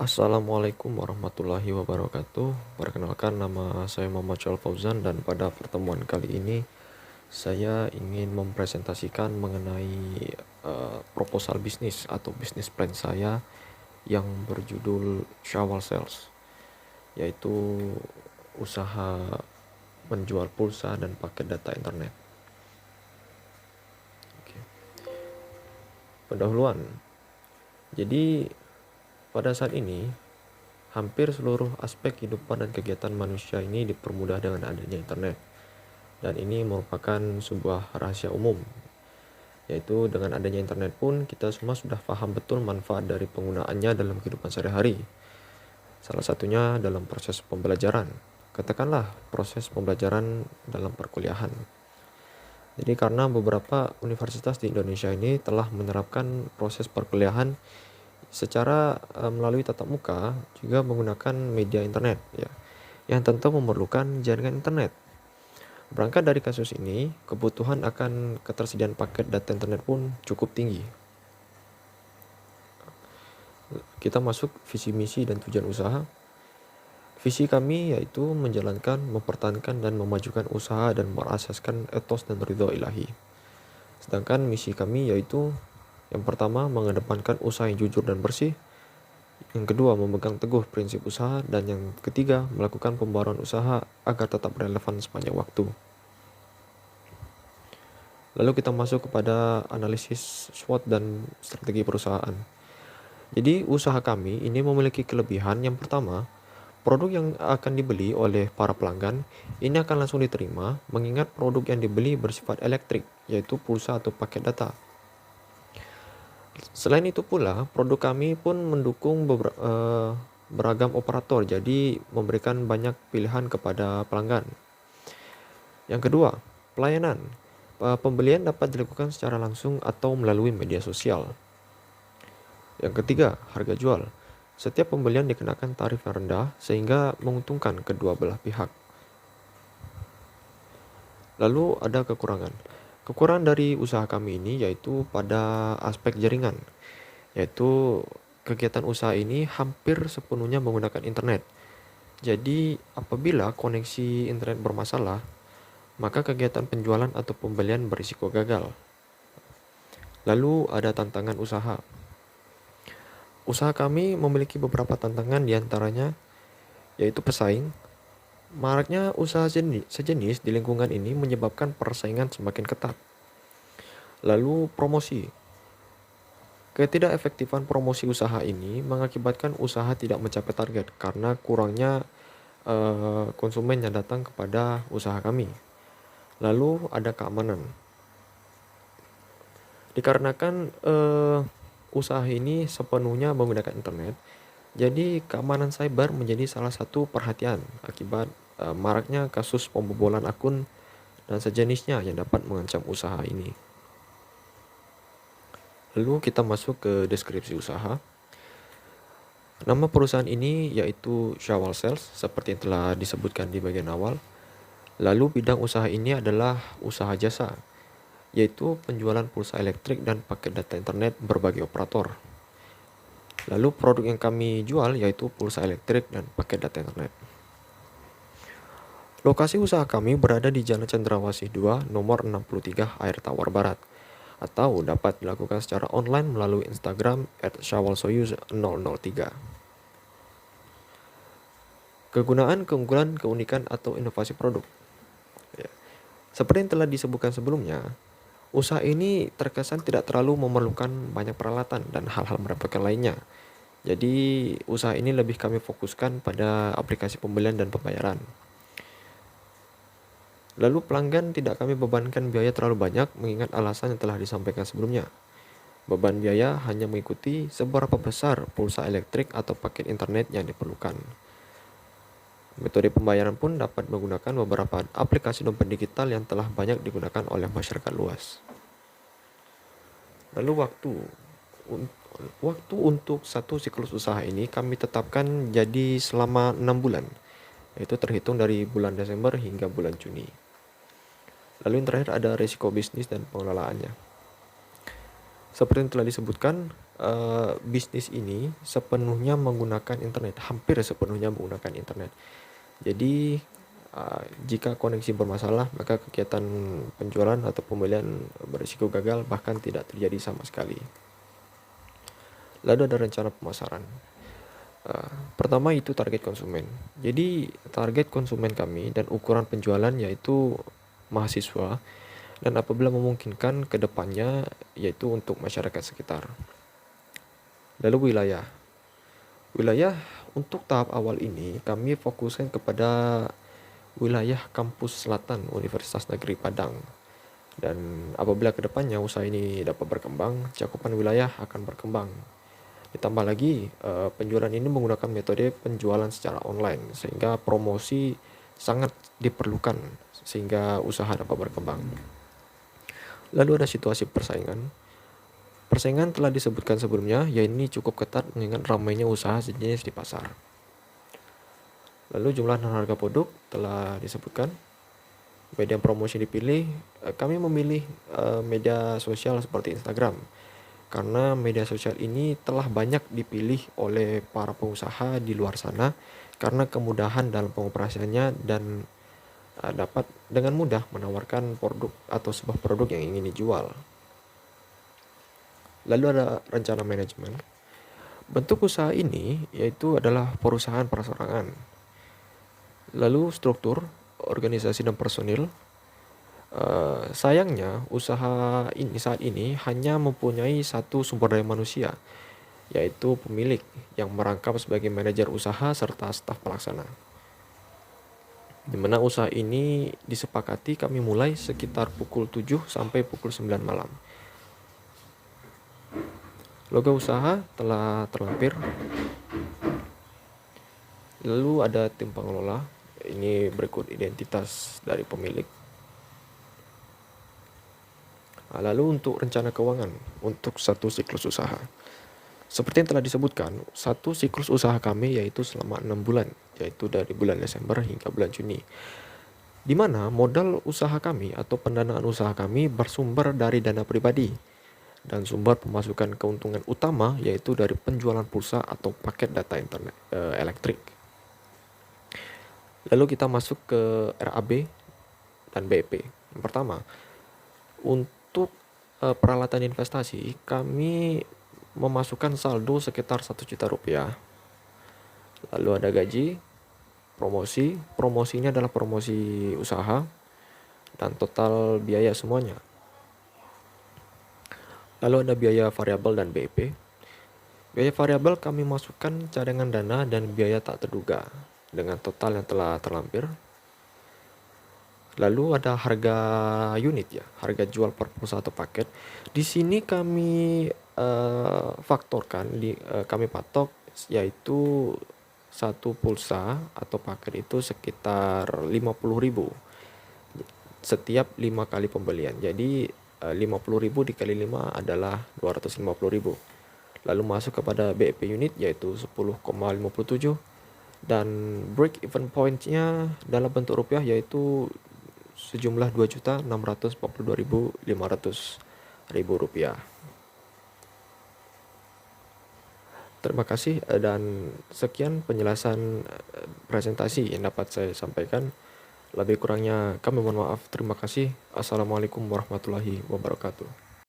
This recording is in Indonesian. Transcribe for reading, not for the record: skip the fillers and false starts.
Assalamualaikum warahmatullahi wabarakatuh. Perkenalkan, nama saya Muhammad Syal Fauzan, dan pada pertemuan kali ini saya ingin mempresentasikan mengenai proposal bisnis atau bisnis plan saya yang berjudul Shawwal Sales, yaitu usaha menjual pulsa dan paket data internet. Oke. Pendahuluan. Jadi pada saat ini hampir seluruh aspek kehidupan dan kegiatan manusia ini dipermudah dengan adanya internet. Dan ini merupakan sebuah rahasia umum, yaitu dengan adanya internet pun kita semua sudah paham betul manfaat dari penggunaannya dalam kehidupan sehari-hari. Salah satunya dalam proses pembelajaran. Katakanlah proses pembelajaran dalam perkuliahan. Jadi karena beberapa universitas di Indonesia ini telah menerapkan proses perkuliahan secara melalui tatap muka, juga menggunakan media internet, ya, yang tentu memerlukan jaringan internet. Berangkat dari kasus ini, kebutuhan akan ketersediaan paket data internet pun cukup tinggi. Kita masuk visi misi dan tujuan usaha. Visi kami yaitu menjalankan, mempertahankan, dan memajukan usaha dan berasaskan etos dan ridho ilahi. Sedangkan misi kami yaitu yang pertama, mengedepankan usaha yang jujur dan bersih. Yang kedua, memegang teguh prinsip usaha. Dan yang ketiga, melakukan pembaruan usaha agar tetap relevan sepanjang waktu. Lalu kita masuk kepada analisis SWOT dan strategi perusahaan. Jadi usaha kami ini memiliki kelebihan. Yang pertama, produk yang akan dibeli oleh para pelanggan ini akan langsung diterima, mengingat produk yang dibeli bersifat elektrik, yaitu pulsa atau paket data. Selain itu pula, produk kami pun mendukung beragam operator, jadi memberikan banyak pilihan kepada pelanggan. Yang kedua, pelayanan. Pembelian dapat dilakukan secara langsung atau melalui media sosial. Yang ketiga, harga jual. Setiap pembelian dikenakan tarif yang rendah sehingga menguntungkan kedua belah pihak. Lalu ada kekurangan. Kekurangan dari usaha kami ini yaitu pada aspek jaringan, yaitu kegiatan usaha ini hampir sepenuhnya menggunakan internet. Jadi apabila koneksi internet bermasalah, maka kegiatan penjualan atau pembelian berisiko gagal. Lalu ada tantangan usaha. Usaha kami memiliki beberapa tantangan, diantaranya yaitu pesaing. Maraknya usaha sejenis di lingkungan ini menyebabkan persaingan semakin ketat. Lalu promosi. Ketidakefektifan promosi usaha ini mengakibatkan usaha tidak mencapai target karena kurangnya konsumen yang datang kepada usaha kami. Lalu ada keamanan. Dikarenakan usaha ini sepenuhnya menggunakan internet, jadi keamanan cyber menjadi salah satu perhatian akibat maraknya kasus pembobolan akun dan sejenisnya yang dapat mengancam usaha ini. Lalu kita masuk ke deskripsi usaha. Nama perusahaan ini yaitu Shawwal Sales, seperti yang telah disebutkan di bagian awal. Lalu bidang usaha ini adalah usaha jasa, yaitu penjualan pulsa elektrik dan paket data internet berbagai operator. Lalu produk yang kami jual yaitu pulsa elektrik dan paket data internet. Lokasi usaha kami berada di Jalan Cendrawasih 2, nomor 63, Air Tawar Barat, atau dapat dilakukan secara online melalui Instagram @shawwalsoyuz003. Kegunaan, keunggulan, keunikan, atau inovasi produk. Ya. Seperti yang telah disebutkan sebelumnya, usaha ini terkesan tidak terlalu memerlukan banyak peralatan dan hal-hal merepotkan lainnya. Jadi usaha ini lebih kami fokuskan pada aplikasi pembelian dan pembayaran. Lalu pelanggan tidak kami bebankan biaya terlalu banyak mengingat alasan yang telah disampaikan sebelumnya. Beban biaya hanya mengikuti seberapa besar pulsa elektrik atau paket internet yang diperlukan. Metode pembayaran pun dapat menggunakan beberapa aplikasi dompet digital yang telah banyak digunakan oleh masyarakat luas. Lalu waktu untuk satu siklus usaha ini kami tetapkan jadi selama 6 bulan, yaitu terhitung dari bulan Desember hingga bulan Juni. Lalu yang terakhir ada risiko bisnis dan pengelolaannya. Seperti yang telah disebutkan, bisnis ini sepenuhnya menggunakan internet, hampir sepenuhnya menggunakan internet. Jadi jika koneksi bermasalah, maka kegiatan penjualan atau pembelian berisiko gagal bahkan tidak terjadi sama sekali. Lalu ada rencana pemasaran. Pertama itu target konsumen. Jadi target konsumen kami dan ukuran penjualan yaitu mahasiswa, dan apabila memungkinkan ke depannya yaitu untuk masyarakat sekitar. Lalu wilayah. Wilayah untuk tahap awal ini kami fokuskan kepada wilayah kampus selatan Universitas Negeri Padang. Dan apabila ke depannya usaha ini dapat berkembang, cakupan wilayah akan berkembang. Ditambah lagi penjualan ini menggunakan metode penjualan secara online sehingga promosi sangat diperlukan sehingga usaha dapat berkembang. Lalu ada situasi persaingan. Persaingan telah disebutkan sebelumnya, ya ini cukup ketat mengingat ramainya usaha sejenis di pasar. Lalu jumlah dan harga produk telah disebutkan. Media promosi dipilih, kami memilih media sosial seperti Instagram. Karena media sosial ini telah banyak dipilih oleh para pengusaha di luar sana karena kemudahan dalam pengoperasiannya dan dapat dengan mudah menawarkan produk atau sebuah produk yang ingin dijual. Lalu ada rencana manajemen. Bentuk usaha ini yaitu adalah perusahaan perseorangan. Lalu struktur, organisasi dan personil. Sayangnya usaha ini saat ini hanya mempunyai satu sumber daya manusia, yaitu pemilik yang merangkap sebagai manajer usaha serta staf pelaksana. Di mana usaha ini disepakati kami mulai sekitar pukul 7 sampai pukul 9 malam. Logo usaha telah terlampir. Lalu ada tim pengelola. Ini berikut identitas dari pemilik. Lalu untuk rencana keuangan untuk satu siklus usaha. Seperti yang telah disebutkan, satu siklus usaha kami yaitu selama 6 bulan, yaitu dari bulan Desember hingga bulan Juni. Di mana modal usaha kami atau pendanaan usaha kami bersumber dari dana pribadi. Dan sumber pemasukan keuntungan utama yaitu dari penjualan pulsa atau paket data internet elektrik. Lalu kita masuk ke RAB dan BEP. Yang pertama, untuk peralatan investasi, kami memasukkan saldo sekitar 1 juta rupiah. Lalu ada gaji, promosi. Promosi ini adalah promosi usaha dan total biaya semuanya. Lalu ada biaya variabel dan BEP. Biaya variabel kami masukkan cadangan dana dan biaya tak terduga dengan total yang telah terlampir. Lalu ada harga unit ya, harga jual per pulsa atau paket. Di sini kami faktorkan, kami patok yaitu satu pulsa atau paket itu sekitar 50.000 setiap 5 kali pembelian. Jadi 50.000 dikali 5 adalah 250.000. Lalu masuk kepada BEP unit yaitu 10,57 dan break even point-nya dalam bentuk rupiah yaitu sejumlah 2.642.500 rupiah. Terima kasih dan sekian penjelasan presentasi yang dapat saya sampaikan. Lebih kurangnya kami mohon maaf. Terima kasih. Assalamualaikum warahmatullahi wabarakatuh.